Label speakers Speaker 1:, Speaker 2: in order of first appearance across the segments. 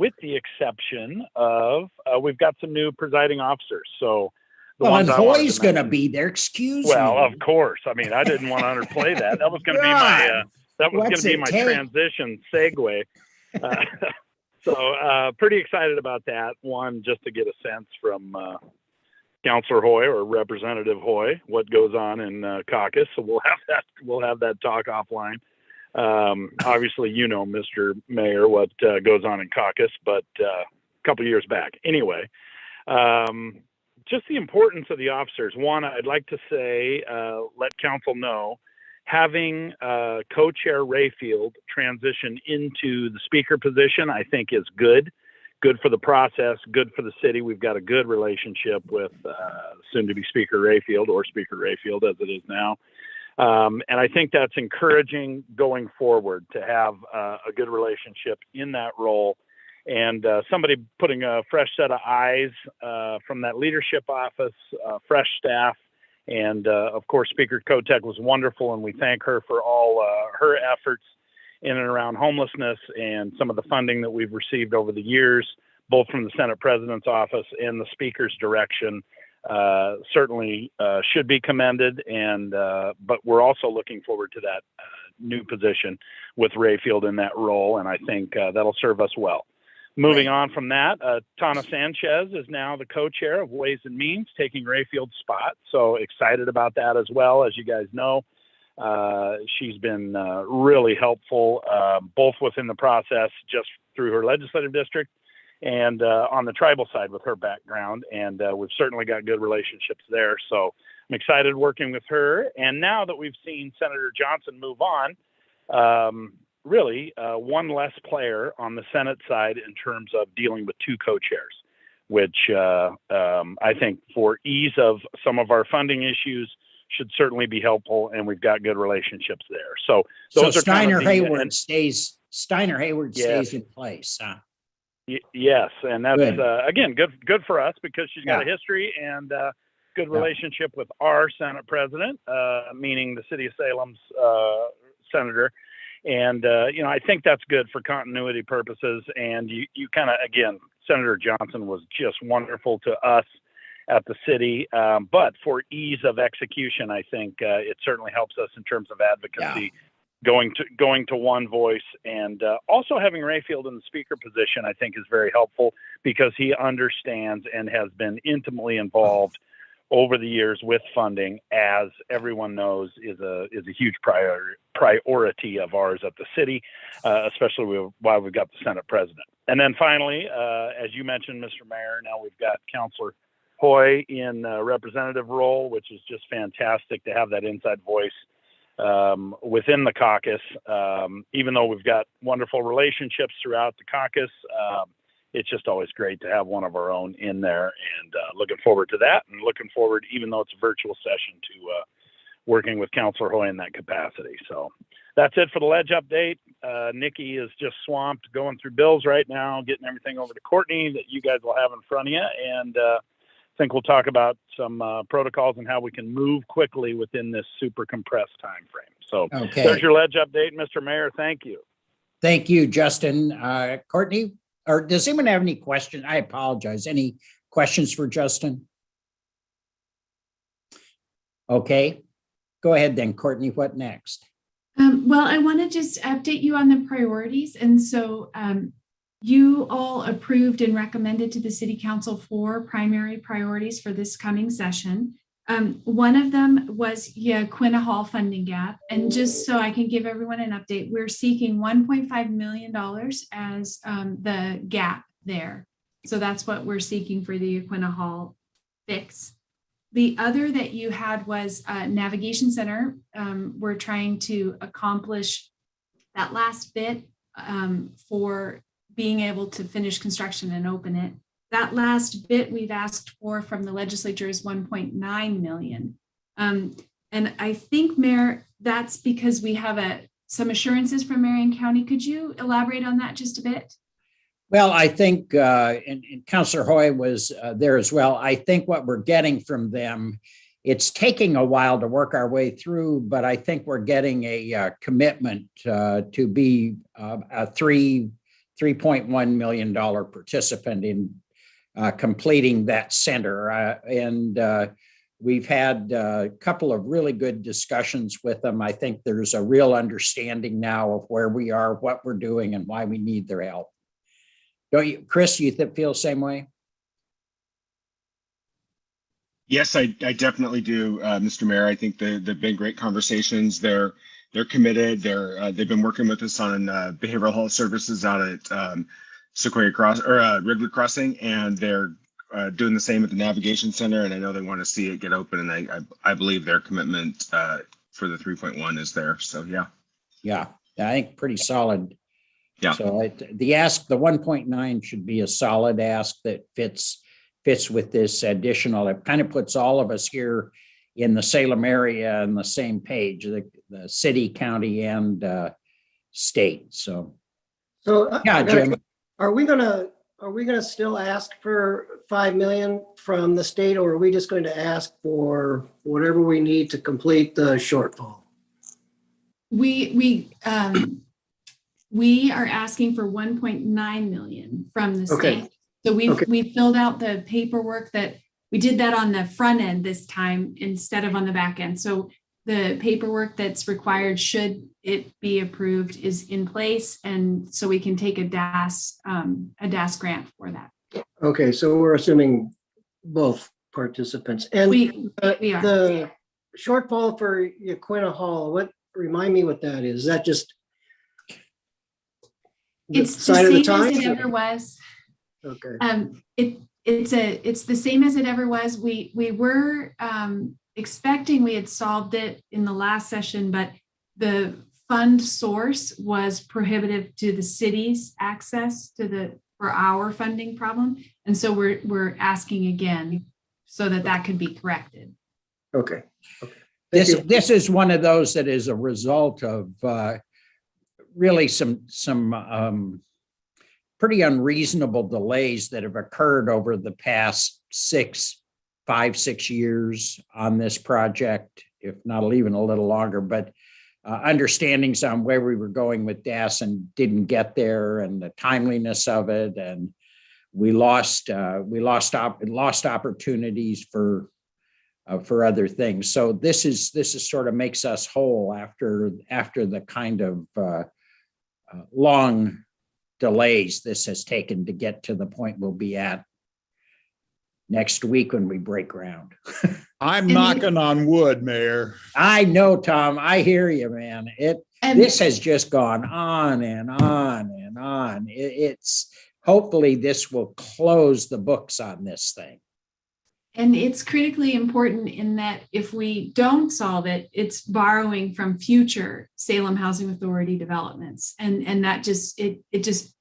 Speaker 1: with the exception of we've got some new presiding officers. So
Speaker 2: well, and Hoy's going to be there. Excuse me.
Speaker 1: Well, of course. I mean, I didn't want to underplay that. That was going to be my transition segue. So pretty excited about that. One, just to get a sense from Councillor Hoy or Representative Hoy what goes on in caucus. So we'll have that talk offline. Obviously, you know, Mr. Mayor, what goes on in caucus, but a couple of years back. Anyway, just the importance of the officers. One, I'd like to say, let council know, having co-chair Rayfield transition into the speaker position, I think is good. Good for the process, good for the city. We've got a good relationship with soon-to-be Speaker Rayfield, or Speaker Rayfield as it is now. And I think that's encouraging going forward to have a good relationship in that role. And somebody putting a fresh set of eyes from that leadership office, fresh staff. And of course, Speaker Kotek was wonderful, and we thank her for all her efforts in and around homelessness and some of the funding that we've received over the years, both from the Senate President's office and the Speaker's direction. Certainly should be commended, and but we're also looking forward to that new position with Rayfield in that role, and I think that'll serve us well. Moving on from that, Tana Sanchez is now the co-chair of Ways and Means, taking Rayfield's spot. So excited about that as well. As you guys know, she's been really helpful, both within the process, just through her legislative district, and on the tribal side with her background. And we've certainly got good relationships there. So I'm excited working with her. And now that we've seen Senator Johnson move on, really one less player on the Senate side in terms of dealing with two co-chairs, which I think for ease of some of our funding issues should certainly be helpful, and we've got good relationships there. So those
Speaker 2: Steiner Hayward stays in place. Huh?
Speaker 1: Yes, and that's again good for us because she's got a history and good relationship with our Senate President, meaning the City of Salem's senator. And, you know, I think that's good for continuity purposes. And you kind of, again, Senator Johnson was just wonderful to us at the city. But for ease of execution, I think it certainly helps us in terms of advocacy, going to one voice. And also having Rayfield in the speaker position, I think, is very helpful because he understands and has been intimately involved over the years with funding, as everyone knows, is a huge priority of ours at the city, especially while we've got the Senate President. And then finally, as you mentioned, Mr. Mayor, now we've got Councillor Hoy in a representative role, which is just fantastic to have that inside voice within the caucus. Even though we've got wonderful relationships throughout the caucus, it's just always great to have one of our own in there, and looking forward to that, and looking forward, even though it's a virtual session, to working with Councillor Hoy in that capacity. So that's it for the ledge update. Nikki is just swamped going through bills right now, getting everything over to Courtney that you guys will have in front of you, and I think we'll talk about some protocols and how we can move quickly within this super compressed time frame. So there's your ledge update, Mr. Mayor. Thank you.
Speaker 2: Thank you, Justin. Courtney? Or does anyone have any questions? I apologize. Any questions for Justin? Okay, go ahead then, Courtney. What next?
Speaker 3: Well, I want to just update you on the priorities. And so you all approved and recommended to the City Council 4 primary priorities for this coming session. One of them was Quinna Hall funding gap. And just so I can give everyone an update, we're seeking $1.5 million as the gap there. So that's what we're seeking for the Quinna Hall fix. The other that you had was Navigation Center. We're trying to accomplish that last bit for being able to finish construction and open it. That last bit we've asked for from the legislature is 1.9 million. And I think, Mayor, that's because we have some assurances from Marion County. Could you elaborate on that just a bit?
Speaker 2: Well, I think, and Councillor Hoy was there as well. I think what we're getting from them, it's taking a while to work our way through, but I think we're getting a commitment to be a 3 $3.1 million participant in completing that center. And we've had a couple of really good discussions with them. I think there's a real understanding now of where we are, what we're doing, and why we need their help. Don't you, Chris, you feel the same way?
Speaker 4: Yes, I definitely do, Mr. Mayor. I think they've been great conversations. They're committed. They've been working with us on behavioral health services out at Sequoia Cross or Wrigley Crossing, and they're doing the same at the Navigation Center. And I know they want to see it get open, and I believe their commitment for the 3.1 is there. So yeah,
Speaker 2: I think pretty solid.
Speaker 4: Yeah.
Speaker 2: So the 1.9 should be a solid ask that fits with this additional. It kind of puts all of us here in the Salem area on the same page, the city, county, and state. So yeah, Jim.
Speaker 5: Are we gonna still ask for 5 million from the state, or are we just going to ask for whatever we need to complete the shortfall?
Speaker 3: We are asking for 1.9 million from the state. So we filled out the paperwork that we did that on the front end this time instead of on the back end. So the paperwork that's required, should it be approved, is in place, and so we can take a DAS grant for that.
Speaker 5: Okay, so we're assuming both participants, and
Speaker 3: we are.
Speaker 5: The shortfall for Yaquina Hall. Remind me what that is? Is that just
Speaker 3: it's the same as it ever was.
Speaker 5: Okay.
Speaker 3: It's the same as it ever was. We were expecting we had solved it in the last session, but the fund source was prohibitive to the city's access for our funding problem, and so we're asking again so that could be corrected.
Speaker 5: Okay.
Speaker 2: This is one of those that is a result of really some pretty unreasonable delays that have occurred over the past 5-6 years on this project, if not even a little longer, but understandings on where we were going with DAS and didn't get there, and the timeliness of it, and we lost opportunities for other things. So this is sort of makes us whole after the kind of long delays this has taken to get to the point we'll be at next week when we break ground.
Speaker 6: I'm knocking on wood, Mayor.
Speaker 2: I know, Tom. I hear you, man. This has just gone on and on and on. It's hopefully this will close the books on this thing.
Speaker 3: And it's critically important in that if we don't solve it, it's borrowing from future Salem Housing Authority developments. And that just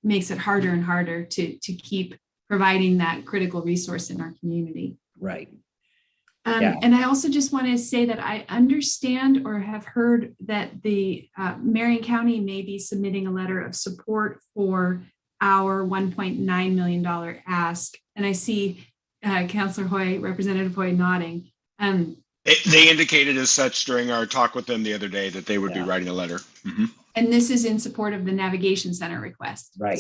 Speaker 3: makes it harder and harder to keep providing that critical resource in our community.
Speaker 2: Right.
Speaker 3: And I also just want to say that I understand or have heard that the Marion County may be submitting a letter of support for our $1.9 million ask. And I see Councilor Hoy, Representative Hoy nodding.
Speaker 4: They indicated as such during our talk with them the other day that they would be writing a letter. Mm-hmm.
Speaker 3: And this is in support of the Navigation Center request.
Speaker 2: Right.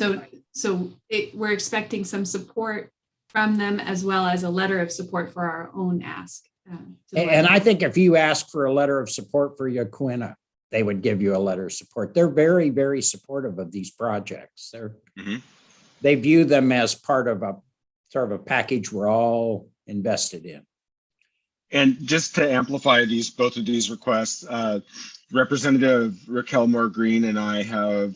Speaker 3: So we're expecting some support from them, as well as a letter of support for our own ask.
Speaker 2: And I think if you ask for a letter of support for Yaquina, they would give you a letter of support. They're very, very supportive of these projects. They view them as part of a sort of a package we're all invested in.
Speaker 4: And just to amplify both of these requests, Representative Raquel Moore Green and I have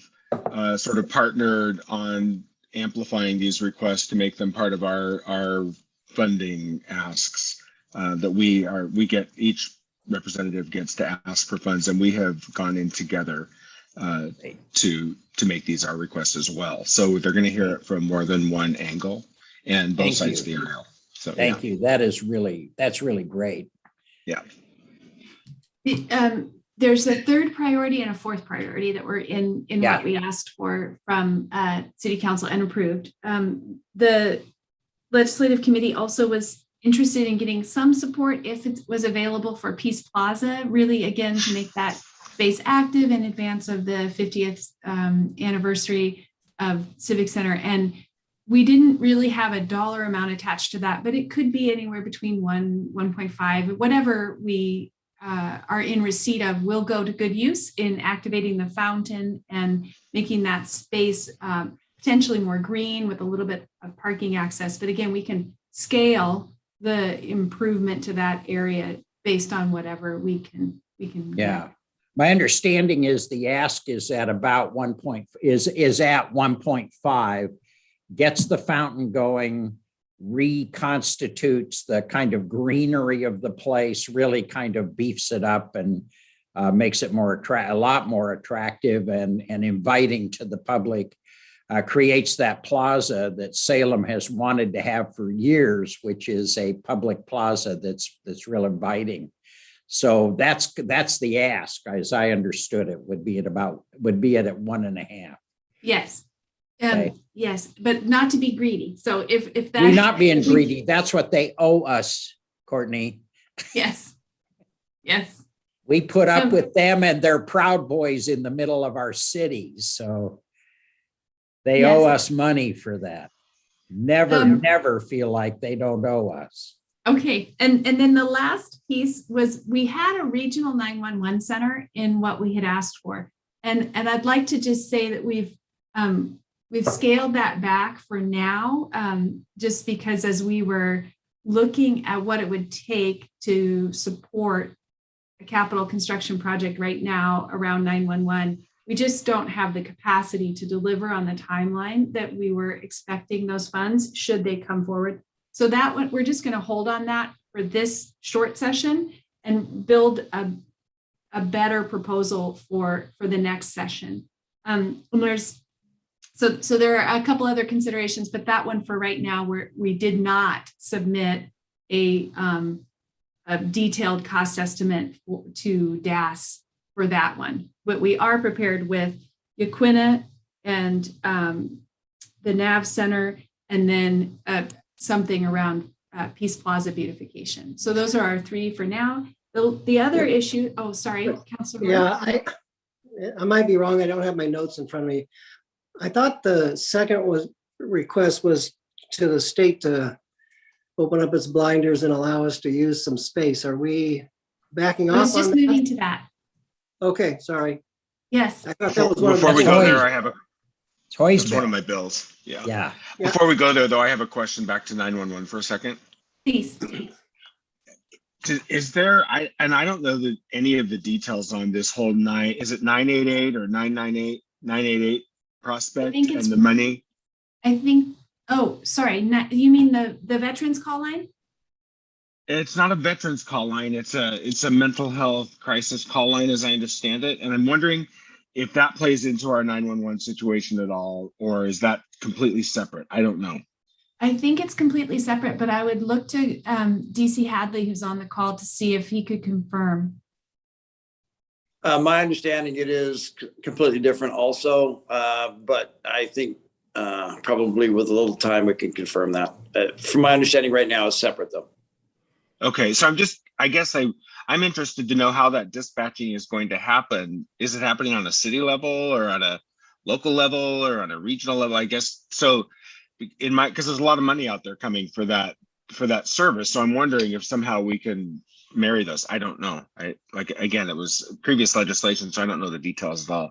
Speaker 4: sort of partnered on amplifying these requests to make them part of our funding asks that we get. Each representative gets to ask for funds, and we have gone in together to make these our requests as well. So they're going to hear it from more than one angle and both sides of the aisle. So
Speaker 2: thank you. That's really great.
Speaker 4: Yeah.
Speaker 3: There's a third priority and a fourth priority that were in what we asked for from City Council and approved. The Legislative Committee also was interested in getting some support if it was available for Peace Plaza, really again to make that space active in advance of the 50th anniversary of Civic Center. And we didn't really have a dollar amount attached to that, but it could be anywhere between 1.5, whatever we are in receipt of will go to good use in activating the fountain and making that space potentially more green with a little bit of parking access. But again, we can scale the improvement to that area based on whatever we can.
Speaker 2: Yeah. My understanding is the ask is at about is at 1.5, gets the fountain going, reconstitutes the kind of greenery of the place, really kind of beefs it up and makes it a lot more attractive and inviting to the public. Creates that plaza that Salem has wanted to have for years, which is a public plaza that's real inviting. So that's the ask, as I understood it, would be at 1.5.
Speaker 3: Yes.
Speaker 2: Okay.
Speaker 3: Yes, but not to be greedy. So if that
Speaker 2: We're not being greedy. That's what they owe us, Courtney.
Speaker 3: Yes. Yes.
Speaker 2: We put up with them and their Proud Boys in the middle of our cities. So they owe us money for that. Never feel like they don't owe us.
Speaker 3: Okay. And then the last piece was we had a regional 911 center in what we had asked for. And I'd like to just say that we've scaled that back for now, just because as we were looking at what it would take to support a capital construction project right now around 911, we just don't have the capacity to deliver on the timeline that we were expecting those funds should they come forward. So that one, we're just going to hold on that for this short session and build a better proposal for the next session. So there are a couple other considerations, but that one for right now, we did not submit a detailed cost estimate to DAS for that one. But we are prepared with Yaquina and the NAV Center, and then something around Peace Plaza beautification. So those are our three for now. The other issue, oh, sorry, Councilor.
Speaker 5: Yeah, I might be wrong. I don't have my notes in front of me. I thought the second request was to the state to open up its blinders and allow us to use some space. Are we backing off on that?
Speaker 3: I was just moving to that.
Speaker 5: Okay, sorry.
Speaker 3: Yes.
Speaker 5: I thought that was one
Speaker 4: Before
Speaker 5: of
Speaker 4: we
Speaker 5: the.
Speaker 4: go there, I have
Speaker 2: It's
Speaker 4: one of my bills. Yeah.
Speaker 2: Yeah.
Speaker 4: Before we go there, though, I have a question back to 911 for a second.
Speaker 3: Please.
Speaker 4: Is there, I don't know any of the details on this whole is it 988 or 998 prospect and the money?
Speaker 3: I think, oh, sorry. You mean the veterans call line?
Speaker 4: It's not a veterans call line. It's a mental health crisis call line, as I understand it. And I'm wondering if that plays into our 911 situation at all, or is that completely separate? I don't know.
Speaker 3: I think it's completely separate, but I would look to DC Hadley, who's on the call, to see if he could confirm.
Speaker 7: My understanding, it is completely different also, but I think probably with a little time we can confirm that. From my understanding right now, it's separate though.
Speaker 4: Okay, so I'm interested to know how that dispatching is going to happen. Is it happening on a city level or on a local level or on a regional level? I guess so. Because there's a lot of money out there coming for that service. So I'm wondering if somehow we can marry those. I don't know. Again, it was previous legislation, so I don't know the details at all.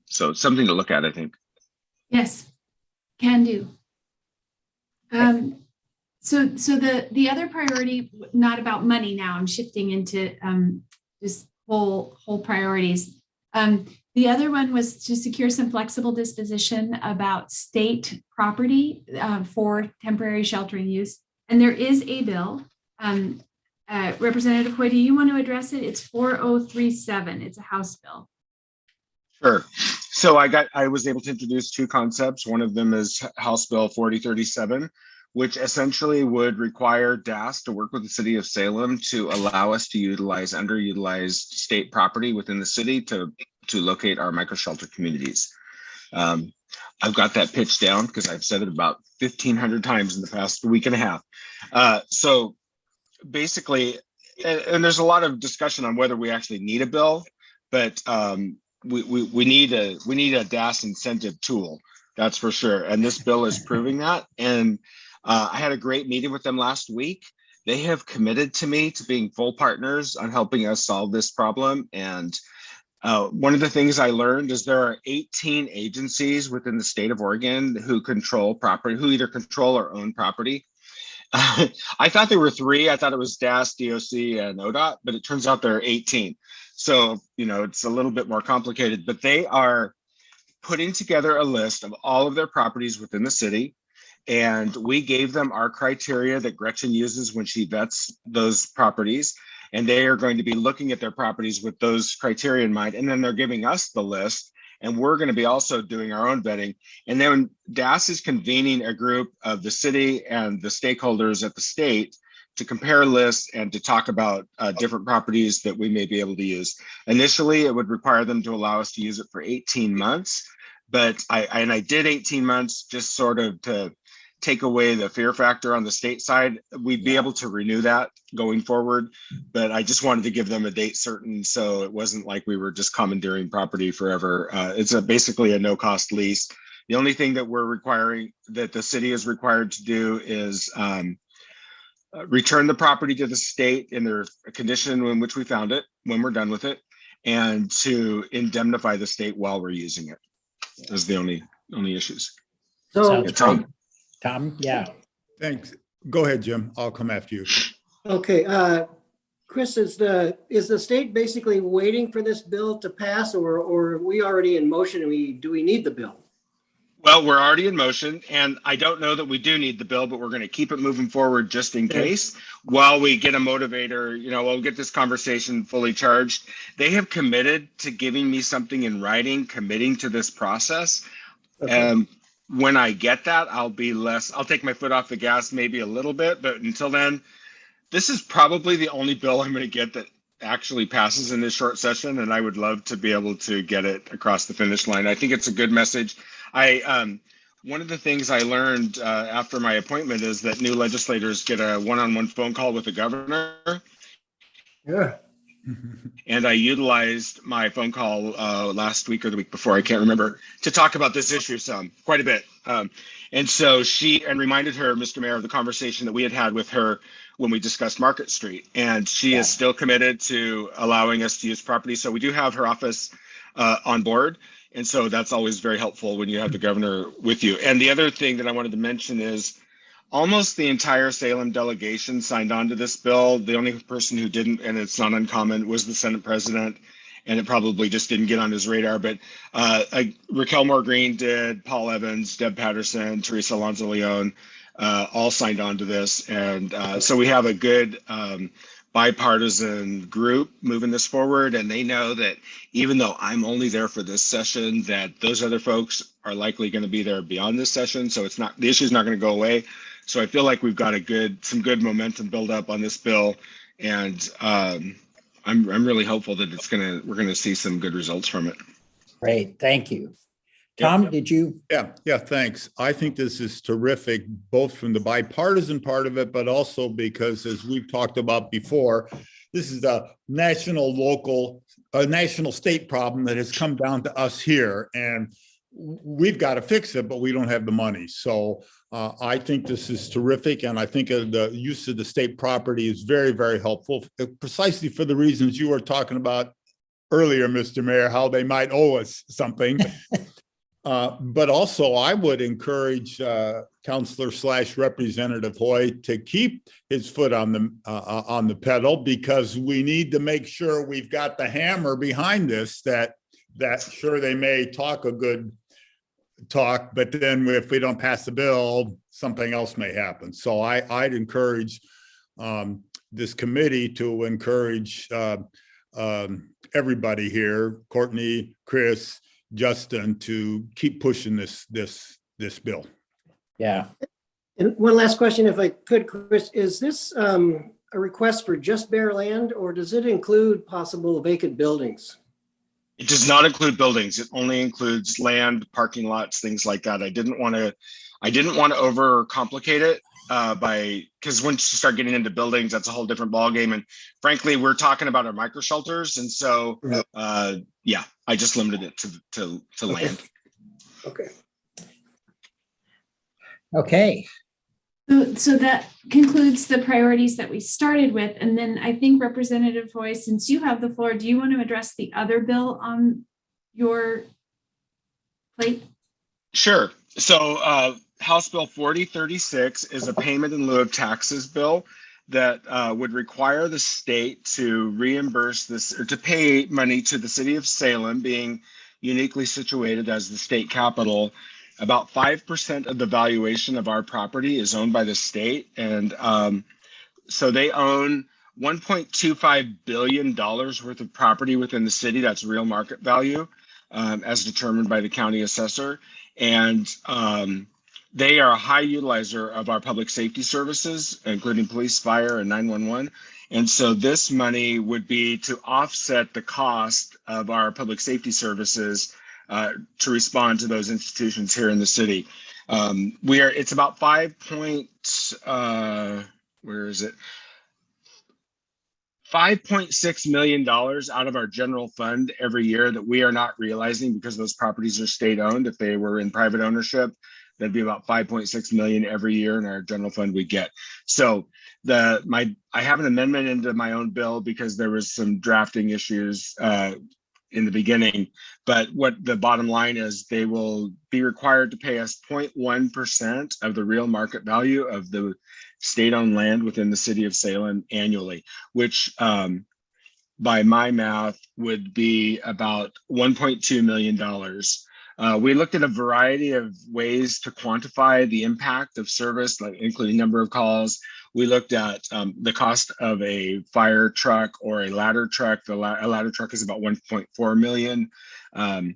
Speaker 4: So it's something to look at, I think.
Speaker 3: Yes, can do. So the other priority, not about money now, I'm shifting into just whole priorities. The other one was to secure some flexible disposition about state property for temporary sheltering use. And there is a bill. Representative Hoy, do you want to address it? It's 4037. It's a House bill.
Speaker 4: Sure. So I was able to introduce two concepts. One of them is House Bill 4037, which essentially would require DAS to work with the city of Salem to allow us to utilize underutilized state property within the city to locate our micro shelter communities. I've got that pitch down because I've said it about 1,500 times in the past week and a half. So basically, and there's a lot of discussion on whether we actually need a bill, but we need a DAS incentive tool. That's for sure. And this bill is proving that. And I had a great meeting with them last week. They have committed to me to being full partners on helping us solve this problem. And one of the things I learned is there are 18 agencies within the state of Oregon who control property, who either control or own property. I thought there were 3. I thought it was DAS, DOC, and ODOT, but it turns out there are 18. So, it's a little bit more complicated, but they are putting together a list of all of their properties within the city. And we gave them our criteria that Gretchen uses when she vets those properties. And they are going to be looking at their properties with those criteria in mind. And then they're giving us the list. And we're going to be also doing our own vetting. And then DAS is convening a group of the city and the stakeholders at the state to compare lists and to talk about different properties that we may be able to use. Initially, it would require them to allow us to use it for 18 months. But I did 18 months just sort of to take away the fear factor on the state side. We'd be able to renew that going forward, but I just wanted to give them a date certain, so it wasn't like we were just commandeering property forever. It's basically a no-cost lease. The only thing that we're requiring, that the city is required to do, is return the property to the state in their condition in which we found it when we're done with it, and to indemnify the state while we're using it. Those are the only issues.
Speaker 5: So,
Speaker 2: Sounds great. Tom, yeah.
Speaker 6: Thanks. Go ahead, Jim. I'll come after you.
Speaker 5: okay, Chris, is the state basically waiting for this bill to pass, or are we already in motion and do we need the bill?
Speaker 4: Well, we're already in motion, and I don't know that we do need the bill, but we're going to keep it moving forward just in case while we get a motivator. We'll get this conversation fully charged. They have committed to giving me something in writing, committing to this process.
Speaker 5: Okay.
Speaker 4: When I get that, I'll take my foot off the gas maybe a little bit, but until then, this is probably the only bill I'm going to get that actually passes in this short session, and I would love to be able to get it across the finish line. I think it's a good message. One of the things I learned after my appointment is that new legislators get a one-on-one phone call with the governor.
Speaker 5: Yeah.
Speaker 4: And I utilized my phone call last week or the week before, I can't remember, to talk about this issue quite a bit. And so reminded her, Mr. Mayor, of the conversation that we had with her when we discussed Market Street. And she is still committed to allowing us to use property. So we do have her office on board. And so that's always very helpful when you have the governor with you. And the other thing that I wanted to mention is almost the entire Salem delegation signed on to this bill. The only person who didn't, and it's not uncommon, was the Senate president. And it probably just didn't get on his radar. But Raquel Moore Green did, Paul Evans, Deb Patterson, Teresa Alonzo Leon, all signed on to this. And so we have a good bipartisan group moving this forward. And they know that even though I'm only there for this session, that those other folks are likely going to be there beyond this session. So the issue is not going to go away. So I feel like we've got some good momentum build up on this bill. And I'm really hopeful that we're going to see some good results from it.
Speaker 2: Great. Thank you. Tom, did you?
Speaker 6: Yeah, thanks. I think this is terrific, both from the bipartisan part of it, but also because, as we've talked about before, this is a national state problem that has come down to us here, and we've got to fix it, but we don't have the money. So I think this is terrific, and I think the use of the state property is very, very helpful, precisely for the reasons you were talking about earlier, Mr. Mayor, how they might owe us something. But also, I would encourage Councilor / Representative Hoy to keep his foot on the pedal, because we need to make sure we've got the hammer behind this. That sure, they may talk a good talk, but then if we don't pass the bill, something else may happen. So I'd encourage this committee to encourage everybody here, Courtney, Chris, Justin, to keep pushing this bill.
Speaker 2: Yeah.
Speaker 5: And one last question, if I could, Chris, is this a request for just bare land, or does it include possible vacant buildings?
Speaker 4: It does not include buildings. It only includes land, parking lots, things like that. I didn't want to overcomplicate it. because once you start getting into buildings, that's a whole different ballgame. And frankly, we're talking about our micro shelters. And so, yeah, I just limited it to
Speaker 5: Okay.
Speaker 4: land.
Speaker 5: Okay.
Speaker 2: Okay.
Speaker 3: So that concludes the priorities that we started with. And then I think Representative Hoy, since you have the floor, do you want to address the other bill on your plate?
Speaker 4: Sure. So House Bill 4036 is a payment in lieu of taxes bill that would require the state to reimburse this or to pay money to the city of Salem, being uniquely situated as the state capital. About 5% of the valuation of our property is owned by the state. And so they own $1.25 billion worth of property within the city. That's real market value as determined by the county assessor. And they are a high utilizer of our public safety services, including police, fire, and 911. And so this money would be to offset the cost of our public safety services to respond to those institutions here in the city. It's about $5.6 million out of our general fund every year that we are not realizing because those properties are state owned. If they were in private ownership, that'd be about 5.6 million every year in our general fund we get. So I have an amendment into my own bill because there was some drafting issues in the beginning, but what the bottom line is, they will be required to pay us 0.1% of the real market value of the state-owned land within the city of Salem annually, which by my math would be about $1.2 million. We looked at a variety of ways to quantify the impact of service, like including number of calls. We looked at the cost of a fire truck or a ladder truck. A ladder truck is about 1.4 million, and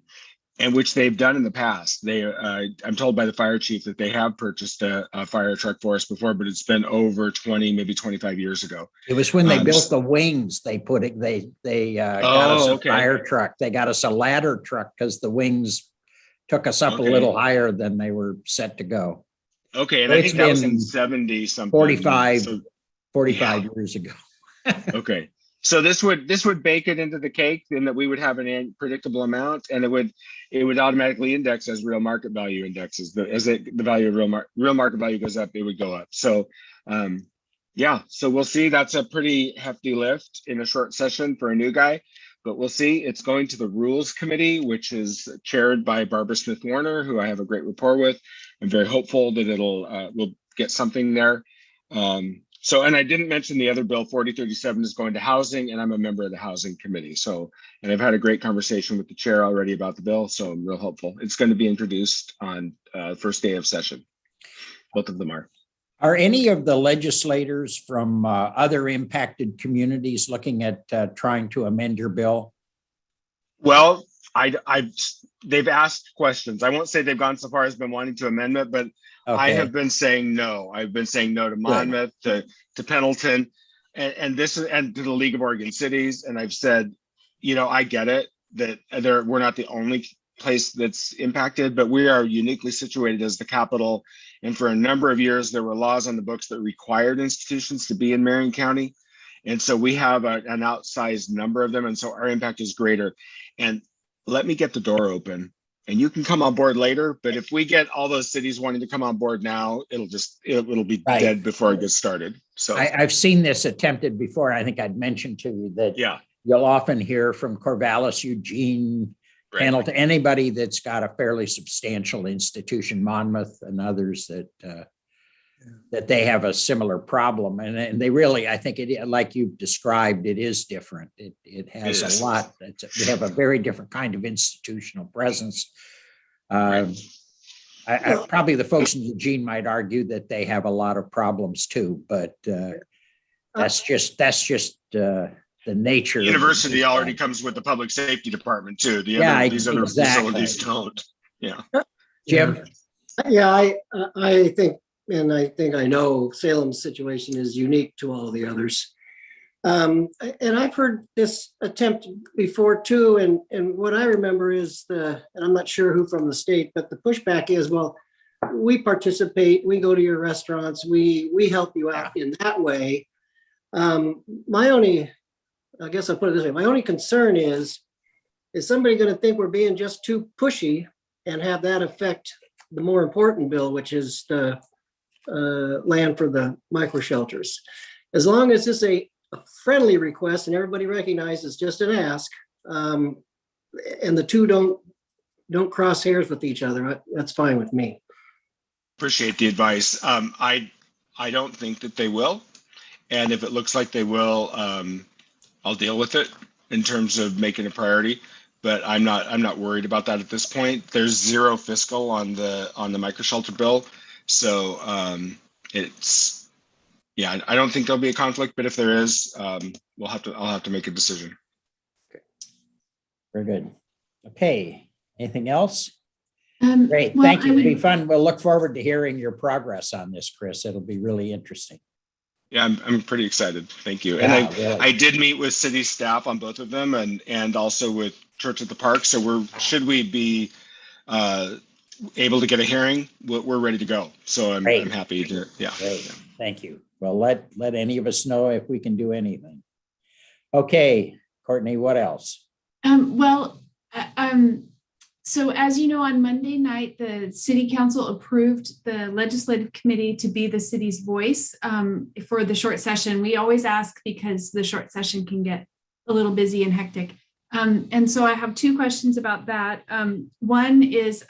Speaker 4: which they've done in the past. I'm told by the fire chief that they have purchased a fire truck for us before, but it's been over 20, maybe 25 years ago.
Speaker 2: It was when they built the wings. They got us a fire truck. They got us a ladder truck because the wings took us up a little higher than they were set to go.
Speaker 4: Okay, and I think that was in 70 something.
Speaker 2: 45 years ago.
Speaker 4: Okay. So this would bake it into the cake, in that we would have an predictable amount, and it would automatically index as real market value indexes. The value of real market value goes up, it would go up. So so we'll see. That's a pretty hefty lift in a short session for a new guy, but we'll see. It's going to the Rules Committee, which is chaired by Barbara Smith Warner, who I have a great rapport with. I'm very hopeful that we'll get something there. And I didn't mention the other bill, 4037, is going to housing, and I'm a member of the housing committee. And I've had a great conversation with the chair already about the bill, so I'm real hopeful. It's going to be introduced on first day of session. Both of them are.
Speaker 2: Are any of the legislators from other impacted communities looking at trying to amend your bill?
Speaker 4: Well, they've asked questions. I won't say they've gone so far as been wanting to amend it, but I have been saying no. I've been saying no to Monmouth, to Pendleton, and to the League of Oregon Cities. And I've said, I get it that we're not the only place that's impacted, but we are uniquely situated as the capital. And for a number of years, there were laws on the books that required institutions to be in Marion County. And so we have an outsized number of them. And so our impact is greater. And let me get the door open. And you can come on board later, but if we get all those cities wanting to come on board now, it'll be dead before it gets started. So
Speaker 2: I've seen this attempted before. I think I'd mentioned to you that you'll often hear from Corvallis, Eugene, Pendleton, anybody that's got a fairly substantial institution, Monmouth and others that they have a similar problem. And they really, I think like you've described, it is different. It has a lot. We have a very different kind of institutional presence. Probably the folks in Eugene might argue that they have a lot of problems too, but that's just the nature.
Speaker 4: The university already comes with the public safety department too. These other facilities don't. Yeah.
Speaker 2: Jim?
Speaker 5: Yeah, I think, and I think I know Salem's situation is unique to all the others. And I've heard this attempt before too. And what I remember is and I'm not sure who from the state, but the pushback is, well, we participate, we go to your restaurants, we help you out in that way. My only, I guess I'll put it this way, my only concern is somebody going to think we're being just too pushy and have that affect the more important bill, which is the land for the micro shelters? As long as it's a friendly request and everybody recognizes just an ask, and the two don't cross hairs with each other, that's fine with me.
Speaker 4: Appreciate the advice. I don't think that they will. And if it looks like they will, I'll deal with it in terms of making a priority. But I'm not worried about that at this point. There's zero fiscal on the micro shelter bill. So it's, yeah, I don't think there'll be a conflict, but if there is, I'll have to make a decision.
Speaker 2: Very good. Okay, anything else? Great,
Speaker 3: Well,
Speaker 2: thank you. It'll be fun. We'll look forward to hearing your progress on this, Chris. It'll be really interesting.
Speaker 4: Yeah, I'm pretty excited. Thank you.
Speaker 2: Yeah,
Speaker 4: And
Speaker 2: really.
Speaker 4: I did meet with city staff on both of them and also with Church at the Park. So should we be able to get a hearing, we're ready to go. So I'm happy to, yeah.
Speaker 2: Great, thank you. Well, let any of us know if we can do anything. Okay, Courtney, what else?
Speaker 3: So as you know, on Monday night, the city council approved the legislative committee to be the city's voice for the short session. We always ask because the short session can get a little busy and hectic. And so I have two questions about that. One is,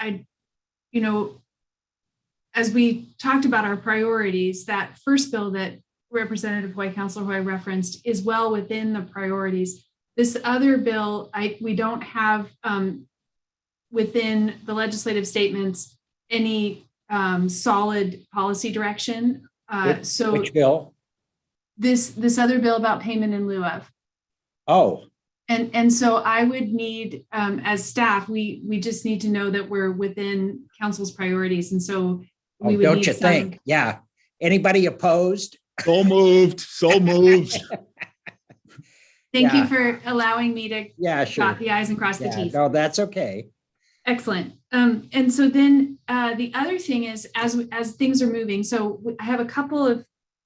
Speaker 3: as we talked about our priorities, that first bill that Representative Hoy, Councilor Hoy referenced is well within the priorities. This other bill, we don't have within the legislative statements any solid policy direction.
Speaker 2: Which bill?
Speaker 3: This other bill about payment in lieu of.
Speaker 2: Oh.
Speaker 3: And so I would need, as staff, we just need to know that we're within council's priorities. And so we would
Speaker 2: don't
Speaker 3: need
Speaker 2: you think? Yeah. Anybody opposed?
Speaker 6: So moved.
Speaker 3: Thank you for allowing me to
Speaker 2: sure.
Speaker 3: dot the i's and cross the t's.
Speaker 2: No, that's okay.
Speaker 3: Excellent. And so then the other thing is, as things are moving, so I have a couple of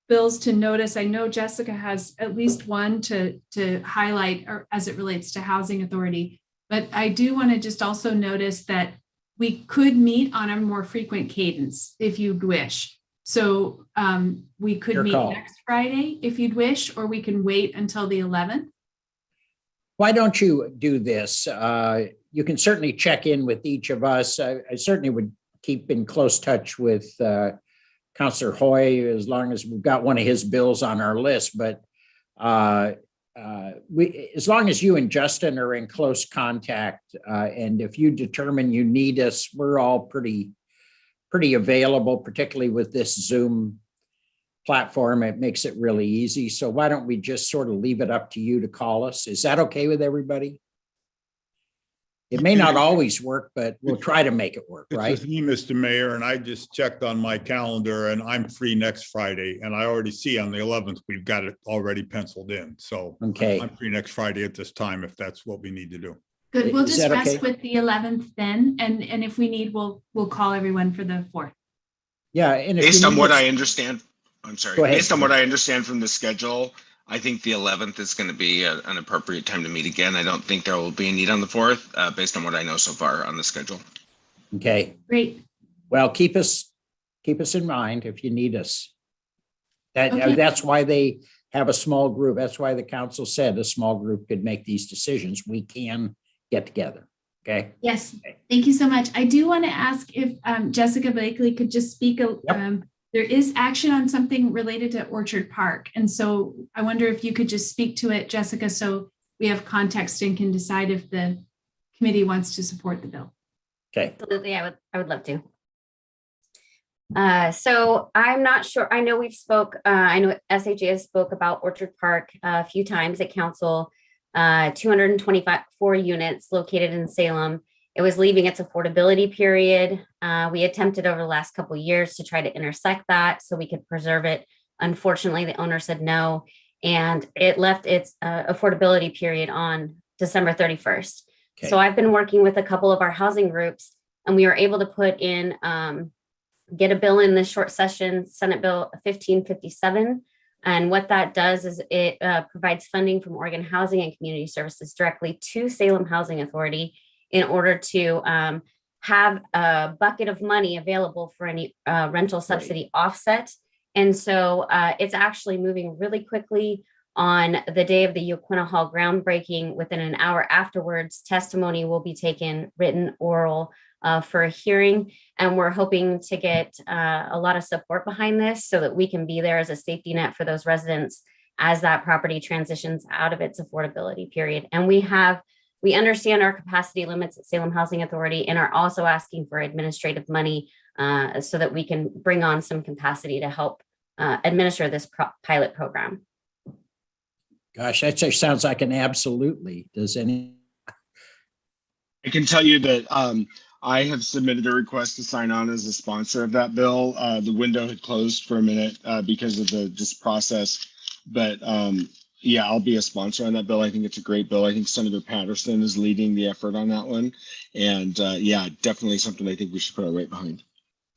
Speaker 3: bills to notice. I know Jessica has at least one to highlight, or as it relates to housing authority, but I do want to just also notice that we could meet on a more frequent cadence if you'd wish. So we could meet next Friday if you'd wish, or we can wait until the 11th.
Speaker 2: Why don't you do this? You can certainly check in with each of us. I certainly would keep in close touch with Councilor Hoy as long as we've got one of his bills on our list. But as long as you and Justin are in close contact, and if you determine you need us, we're all pretty available, particularly with this Zoom platform. It makes it really easy. So why don't we just sort of leave it up to you to call us? Is that okay with everybody? It may not always work, but we'll try to make it work, right?
Speaker 6: It's just me, Mr. Mayor, and I just checked on my calendar and I'm free next Friday. And I already see on the 11th, we've got it already penciled in. So
Speaker 2: okay.
Speaker 6: I'm free next Friday at this time, if that's what we need to do.
Speaker 3: Good. We'll just rest with the 11th then. And if we need, we'll call everyone for the 4th.
Speaker 2: Yeah. And
Speaker 4: based on what I understand, I'm sorry,
Speaker 2: go ahead.
Speaker 4: Based on what I understand from the schedule, I think the 11th is going to be an appropriate time to meet again. I don't think there will be a need on the 4th, based on what I know so far on the schedule.
Speaker 2: Okay.
Speaker 3: Great.
Speaker 2: Well, keep us in mind if you need us. That's why they have a small group. That's why the council said a small group could make these decisions. We can get together. Okay.
Speaker 3: Yes. Thank you so much. I do want to ask if Jessica Blakely could just speak. There is action on something related to Orchard Park. And so I wonder if you could just speak to it, Jessica, so we have context and can decide if the committee wants to support the bill.
Speaker 2: Okay.
Speaker 8: Absolutely. I would love to. So I'm not sure. I know we've spoke. I know SHA spoke about Orchard Park a few times at council. 224 units located in Salem. It was leaving its affordability period. We attempted over the last couple of years to try to intersect that so we could preserve it. Unfortunately, the owner said no, and it left its affordability period on December 31st. Okay. So I've been working with a couple of our housing groups, and we were able to put in get a bill in this short session, Senate Bill 1557. And what that does is it provides funding from Oregon Housing and Community Services directly to Salem Housing Authority in order to have a bucket of money available for any rental subsidy offset. And so it's actually moving really quickly. On the day of the Yaquina Hall groundbreaking, within an hour afterwards, testimony will be taken, written, oral, for a hearing. And we're hoping to get a lot of support behind this so that we can be there as a safety net for those residents as that property transitions out of its affordability period. And we understand our capacity limits at Salem Housing Authority and are also asking for administrative money so that we can bring on some capacity to help administer this pilot program.
Speaker 2: Gosh, that just sounds like an absolutely. Does any?
Speaker 4: I can tell you that I have submitted a request to sign on as a sponsor of that bill. The window had closed for a minute because of the just process, but yeah, I'll be a sponsor on that bill. I think it's a great bill. I think Senator Patterson is leading the effort on that one, and yeah, definitely something I think we should put our weight behind.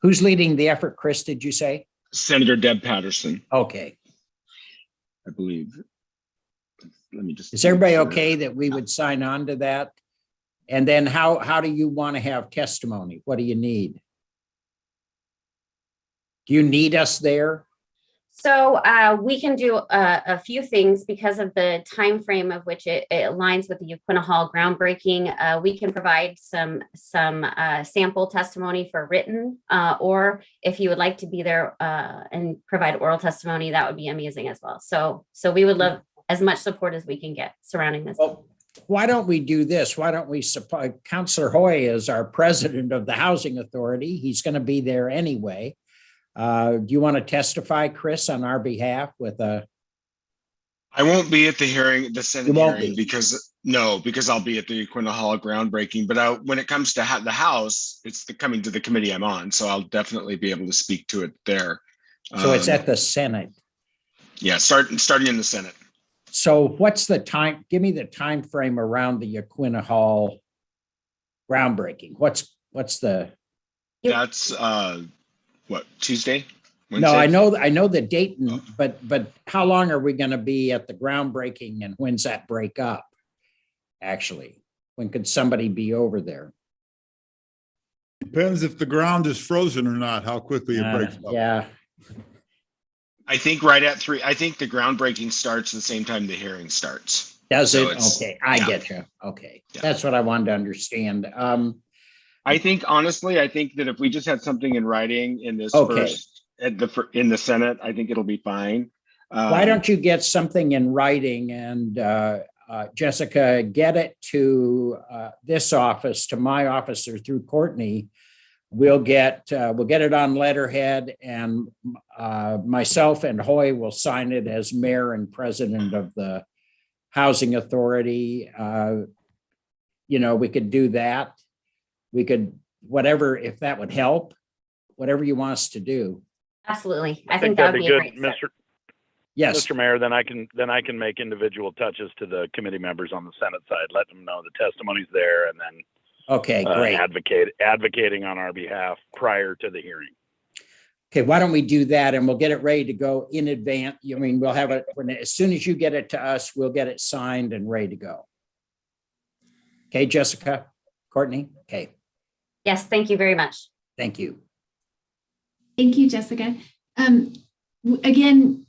Speaker 2: Who's leading the effort, Chris? Did you say?
Speaker 4: Senator Deb Patterson.
Speaker 2: Okay.
Speaker 4: I believe. Let me just.
Speaker 2: Is everybody okay that we would sign on to that? And then how do you want to have testimony? What do you need? Do you need us there?
Speaker 8: So we can do a few things because of the time frame of which it aligns with the Yaquina Hall groundbreaking. We can provide some sample testimony for written, or if you would like to be there and provide oral testimony, that would be amazing as well. So we would love as much support as we can get surrounding this.
Speaker 2: Well, why don't we do this? Why don't we support Councillor Hoy is our president of the Housing Authority. He's going to be there anyway. Do you want to testify, Chris, on our behalf with a?
Speaker 4: I won't be at the hearing, the Senate hearing,
Speaker 2: be.
Speaker 4: because I'll be at the Yaquina Hall groundbreaking. But when it comes to the House, it's coming to the committee I'm on, so I'll definitely be able to speak to it there.
Speaker 2: So it's at the Senate. Yeah,
Speaker 4: starting in the Senate.
Speaker 2: So what's the time? Give me the time frame around the Yaquina Hall groundbreaking. What's the?
Speaker 4: That's what, Tuesday?
Speaker 2: Wednesday? No, I know the date, but how long are we going to be at the groundbreaking, and when's that break up? Actually, when could somebody be over there?
Speaker 6: Depends if the ground is frozen or not, how quickly it breaks up.
Speaker 2: Yeah.
Speaker 4: I think right at 3. I think the groundbreaking starts the same time the hearing starts.
Speaker 2: Does it? Okay, I get you. Okay, that's what I wanted to understand.
Speaker 4: I think honestly, I think that if we just had something in writing in this first in the Senate, I think it'll be fine.
Speaker 2: Why don't you get something in writing and Jessica, get it to this office, to my office, or through Courtney. We'll get it on letterhead, and myself and Hoy will sign it as mayor and president of the Housing Authority. We could do that. We could, whatever, if that would help, whatever you want us to do.
Speaker 8: Absolutely. I think that would be
Speaker 1: good,
Speaker 8: great.
Speaker 2: Yes,
Speaker 1: Mr. Mayor, then I can make individual touches to the committee members on the Senate side, let them know the testimony's there, and then
Speaker 2: okay, great.
Speaker 1: Advocating on our behalf prior to the hearing.
Speaker 2: Okay, why don't we do that, and we'll get it ready to go in advance. I mean, we'll have it as soon as you get it to us, we'll get it signed and ready to go. Okay, Jessica, Courtney. Okay.
Speaker 8: Yes, thank you very much.
Speaker 2: Thank you.
Speaker 3: Thank you, Jessica. Again,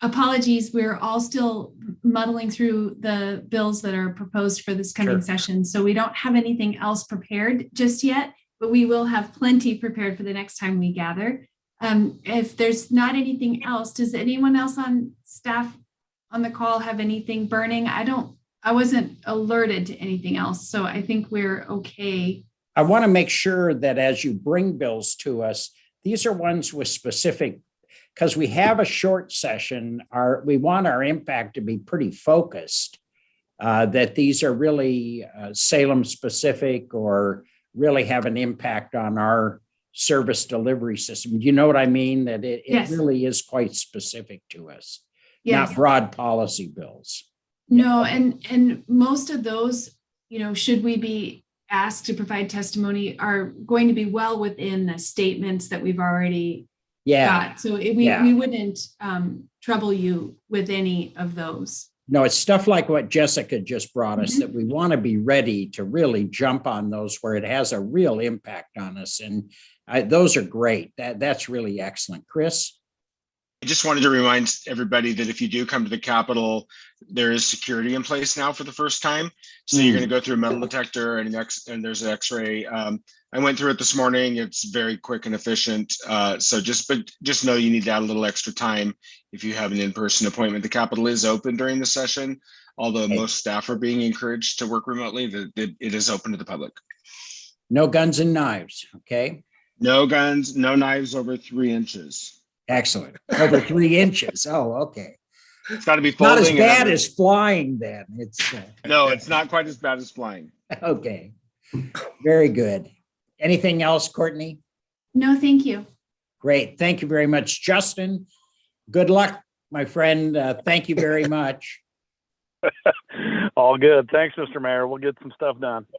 Speaker 3: apologies. We're all still muddling through the bills that are proposed for this coming session. So we don't have anything else prepared just yet, but we will have plenty prepared for the next time we gather. If there's not anything else, does anyone else on staff on the call have anything burning? I wasn't alerted to anything else. So I think we're okay.
Speaker 2: I want to make sure that as you bring bills to us, these are ones with specific, because we have a short session, we want our impact to be pretty focused, that these are really Salem specific or really have an impact on our service delivery system. Do you know what I mean? That it really is quite specific to us, not broad policy bills.
Speaker 3: No, and most of those, should we be asked to provide testimony are going to be well within the statements that we've already
Speaker 2: Yeah,
Speaker 3: got. So
Speaker 2: yeah.
Speaker 3: we wouldn't trouble you with any of those.
Speaker 2: no, it's stuff like what Jessica just brought us that we want to be ready to really jump on those where it has a real impact on us. And those are great. That's really excellent. Chris?
Speaker 4: I just wanted to remind everybody that if you do come to the Capitol, there is security in place now for the first time. So you're going to go through a metal detector and there's an X-ray. I went through it this morning. It's very quick and efficient. So just know you need to add a little extra time if you have an in-person appointment. The Capitol is open during the session, although most staff are being encouraged to work remotely. It is open to the public.
Speaker 2: No guns and knives, okay?
Speaker 4: No guns, no knives over 3 inches.
Speaker 2: Excellent. Over 3 inches. Oh, okay.
Speaker 4: It's got to be
Speaker 2: Not as
Speaker 4: folding.
Speaker 2: bad as flying then. It's
Speaker 4: No, it's not quite as bad as flying.
Speaker 2: okay. Very good. Anything else, Courtney?
Speaker 3: No, thank you.
Speaker 2: Great. Thank you very much, Justin. Good luck, my friend. Thank you very much.
Speaker 1: All good. Thanks, Mr. Mayor. We'll get some stuff done.